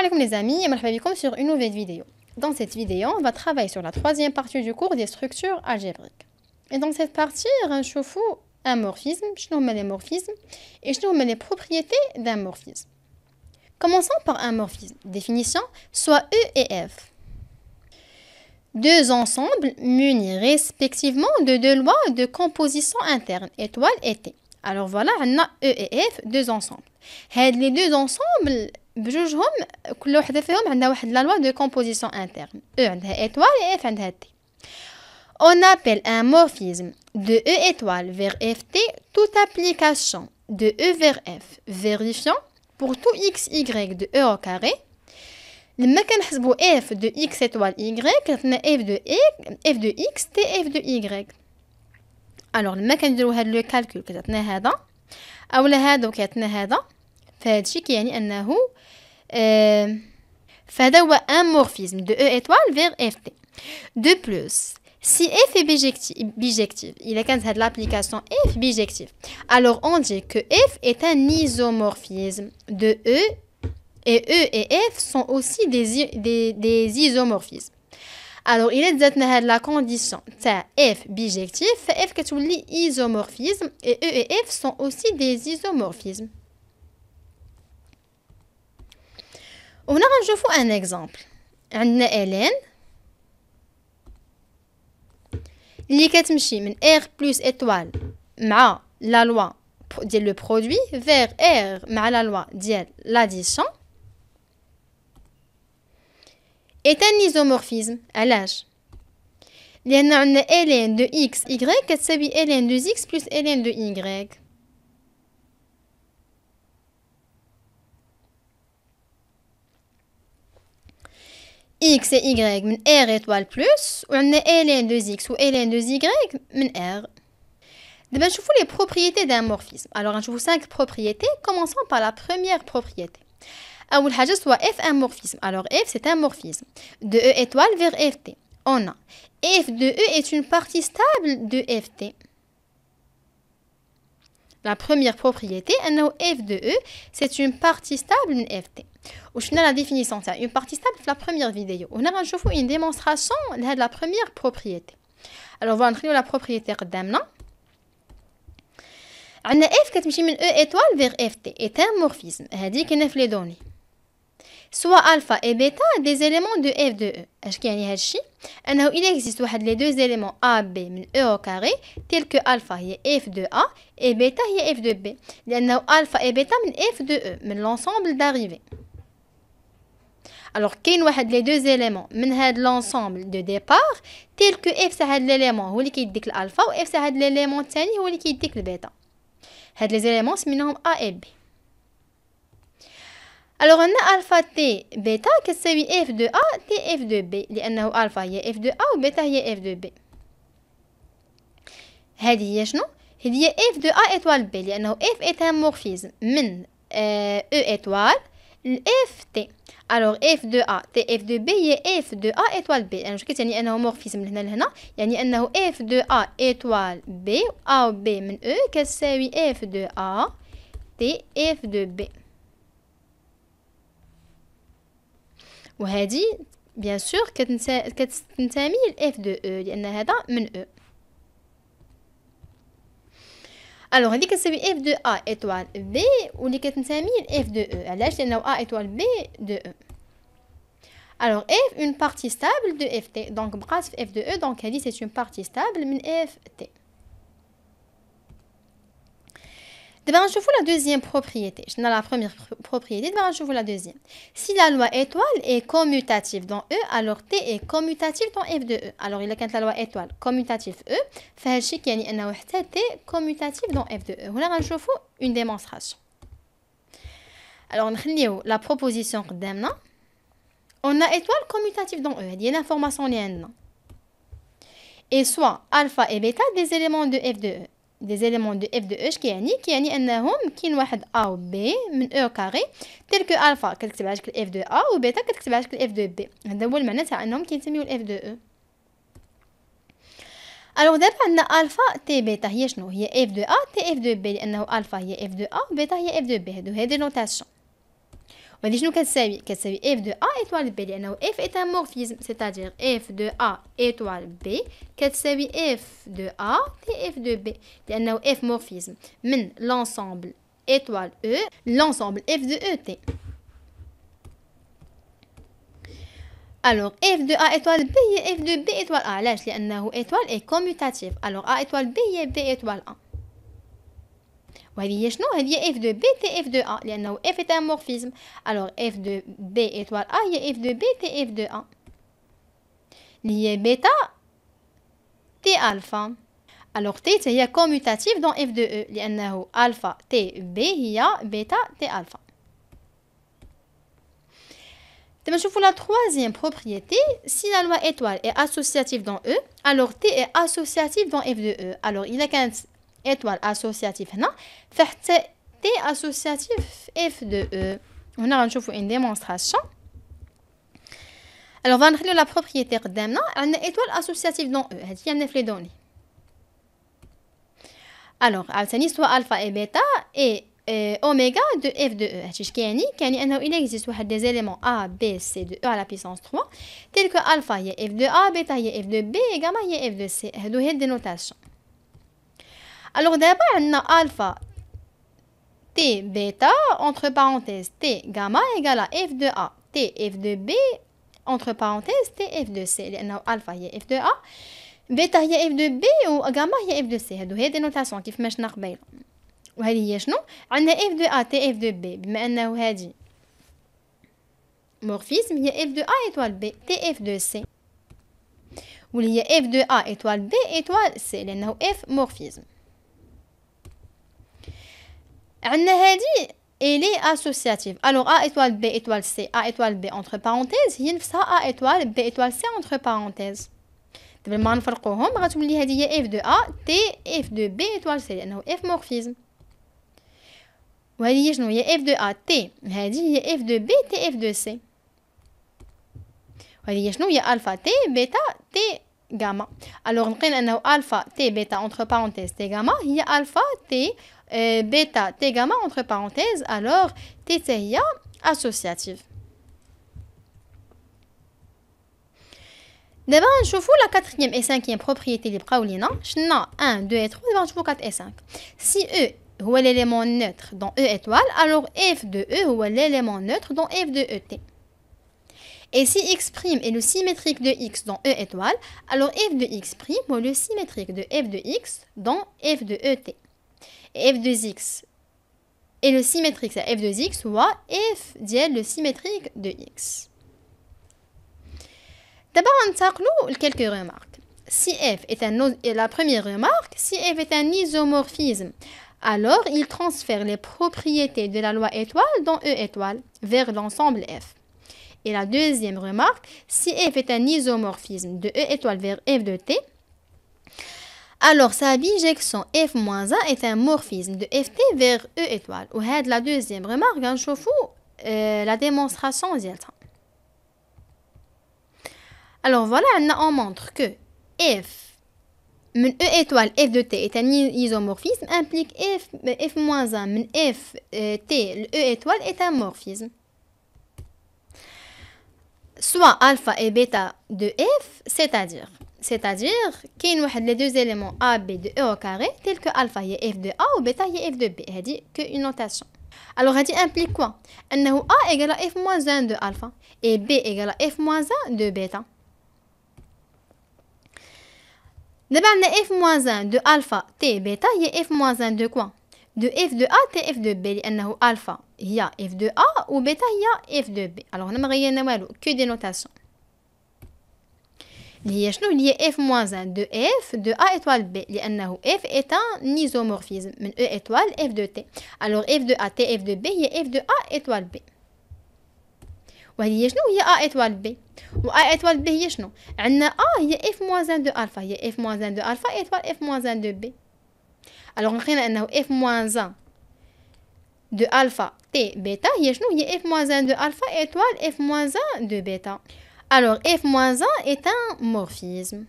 alaikum les amis et marhaba bikoum sur une nouvelle vidéo. Dans cette vidéo, on va travailler sur la troisième partie du cours des structures algébriques. Et dans cette partie, on va voir un morphisme, les morphismes et les propriétés d'un morphisme. Commençons par un morphisme. Définition, soit E et F. Deux ensembles munis respectivement de deux lois de composition interne, étoile et T. Alors voilà, on a E et F, deux ensembles. Les deux ensembles, بجوجهم كل وحده فيهم عندها واحد la loi de composition interne. E عندها étoile et F عندها T. On appelle un morphisme de E étoile vers Ft toute application de E vers F vérifiant pour tout x y de E au carré. لما كنحسبوا F de x étoile y كتعطينا F de x T F de y. alors لما كنديروا هذا لو كالكول كتعطينا هذا اولا هذا كيعطينا هذا فهذا الشيء كيعني انه فهذا هو un morphisme de E étoile vers Ft. De plus, si F est bijective, il a quand l'application F bijective, alors on dit que F est un isomorphisme de E et F sont aussi des isomorphismes. Alors il est a la condition F bijective, F كتولي isomorphisme et E et F sont aussi des isomorphismes. هنا غنشوفوا un exemple. عندنا Hélène اللي كتمشي من R plus étoile مع la loi ديال le produit vers R مع la loi ديال l'addition est un isomorphisme. علاش؟ لأن عندنا Hélène de x y كتساوي Hélène de x plus Hélène de y. x et y من R étoile plus وعندنا Hélène de x ou Hélène de y من R. دابا نشوفوا les propriétés d'un morphisme. alors نشوفوا 5 propriétés. commençons par la première propriété. أول حاجة soit F un morphisme. alors F c'est un morphisme de E étoile vers Ft. on a F de E est une partie stable de Ft. La première propriété, F de E, c'est une partie stable de Ft. Où je la définition, c'est une partie stable de la première vidéo. On a une démonstration de la première propriété. Alors, on va entrer la propriété قدامنا. عندنا F كتمشي من E étoile vers Ft est un morphisme. هذه كاينه في les données. Soit alpha et bêta des éléments de F de E. اش كيعني هذا الشيء؟ انه il existe واحد les deux éléments A B من E au carré tel que alpha هي F de A et bêta هي F de B. لانه alpha et bêta من F de E من l'ensemble d'arrivée. alors كاين واحد les deux éléments من هذا l'ensemble de départ tel que F c'est هذا l'élément هو اللي كيديك الالفا و F c'est هذا l'élément الثاني هو اللي كيديك البيتا. هاد les éléments سميناهم A et B. alors on a alpha t bêta كتساوي F de A T F de B لأنه alpha هي F de A و bêta هي F de B. هذه هي شنو؟ هذه هي F de A étoile B لأنه F est un morphisme من E étoile F T. alors F de A T F de B هي F de A étoile B. يعني شو كتعني أنه morphisme من هنا لهنا؟ يعني أنه F de A étoile B A و B من E كتساوي F de A T F de B. وهذه bien sûr كتنتمي ل F de E لأن هذا من E. alors هذه كتساوي F de A étoile B واللي كتنتمي ل F de E. علاش؟ لأنه A étoile B de E. alors F une partie stable de Ft. donc بقات في F de E. donc هذه c'est une partie stable من Ft. دابا نشوفوا la deuxième propriété. شفنا la première propriété, دابا نشوفوا la deuxième. si la loi étoile est commutative dans E, alors T est commutatif dans F de E. alors إلا كانت la loi étoile commutatif E فهذا الشيء كيعني أنه حتى T commutatif dans F de E. هنا غنشوفوا une démonstration. alors نخليو la proposition قدامنا. on a étoile commutative dans E. هذه هي l'information اللي عندنا. et soit alpha et bêta des éléments de F de E. des éléments de F de E كيعني أنهم كاين واحد A و B من E au carré tel que alpha كتكتب على شكل F de A و bêta كتكتب على شكل F de B. هذا هو المعنى تاع أنهم كينسميو F de E. alors دابا عندنا alpha T bêta هي شنو؟ هي F de A T F de B لأنه alpha هي F de A و bêta هي F de B. هادو هي دي نوتاسيون. وهذه شنو كتساوي؟ كتساوي f de a étoile b لأنه f est un morphisme, c'est-à-dire f de a étoile b كتساوي f de a et f de b لأنه f morphisme من l'ensemble étoile e l'ensemble f de e t. Alors f de a étoile b هي f de b étoile a. علاش؟ لأنه étoile est commutatif. Alors a étoile b هي b étoile a. وهذه هي شنو؟ هذه هي f de b t f de a لأنه f est un morphisme. Alors f de b étoile a هي f de b t f de a اللي هي بيتا t alpha. Alors t هي commutatif dans f de e لأنه alpha t b هي bêta t alpha. Pour la troisième propriété, si la loi étoile est associative dans E, alors T est associatif dans F de E. Alors, il y a qu'un étoile associatif là, fait T associatif F de E. On a une démonstration. Alors, on va voir la propriété قدامنا. On a étoile associative dans E. هذه هي les données. Alors, soit alpha et bêta et oméga de f de e. هادشي كيعني انه il existe واحد des éléments a b c de e à la puissance 3 tel que alpha هي f de a, bêta هي f de b et gamma هي f de c. هادو هي الدينوتاسيون. alors دابا عندنا alpha t bêta entre parenthèses t gamma égale à f de a t f de b entre parenthèses t f de c لانه alpha هي f de a, bêta هي f de b و gamma هي f de c. هادو هي الدينوتاسيون كيف ما شفنا قبيله. وهذه هي شنو؟ عندنا f de a t f de b بما انه هذه مورفيزم هي f de a étoile b t f de c واللي هي f de a étoile b étoile c لانه f مورفيزم. عندنا هذه elle est associative. alors a étoile b étoile c a étoile b entre parenthèses هي نفسها a étoile b étoile c entre parenthèses. دابا ما نفرقوهم غتولي هذه هي f de a t f de b étoile c لانه f مورفيزم. وهذه هي شنو؟ هي f de a t هذه هي f de b t f de c. وهذه هي شنو؟ هي alpha t bêta t gamma. alors نلقينا انه alpha t bêta entre parenthèses t gamma هي alpha t bêta t gamma entre parenthèses. alors t هي associative. دابا نشوفوا la 4e et 5e propriété اللي بقاو لينا. شفنا 1 2 et 3 دابا نشوفوا 4 et 5. si e هو l'élément neutre dans E étoile, alors f de E هو l'élément neutre dans f de ET. Et si x' est le symétrique de x dans E étoile, alors f de x' est le symétrique de f de x dans f de ET. Et f de x est le symétrique à f de x soit f ديال le symétrique de x. D'abord, on va quelques remarques. Si f est la première remarque, si f est un isomorphisme, alors il transfère les propriétés de la loi étoile dans E étoile vers l'ensemble F. Et la deuxième remarque, si F est un isomorphisme de E étoile vers F de T, alors sa bijection F-1 est un morphisme de Ft vers E étoile. Ou la deuxième remarque, on va la démonstration. Alors voilà, on montre que F من E étoile F de T est un isomorphisme implique F-1 من F T le E étoile est un morphisme. Soit alpha et bêta de F, c'est-à-dire qu'il y a les deux éléments A, B de E au carré, tels que alpha est F de A ou bêta est F de B. C'est qu'une notation. Alors, ça implique quoi? Que A égale à F-1 de alpha et B égale à F-1 de bêta. D'abord, f-1 de alpha t bêta est f-1 de quoi? De f de a t f de b. لأنه alpha هي f de a ou bêta هي f de b. alors on ما غيرنا والو que des notations. اللي هي شنو؟ اللي هي f-1 de f de a étoile b لأنه f est un isomorphisme من e étoile f de t. alors f de a t f de b هي f de a étoile b. وهي شنو؟ هي a étoile b. و a étoile b هي شنو؟ عندنا a هي f-1 de alpha هي f-1 de alpha étoile f-1 de b. alors لقينا انه f-1 de alpha t bêta هي شنو؟ هي f-1 de alpha étoile f-1 de bêta. alors f-1 est un morphisme.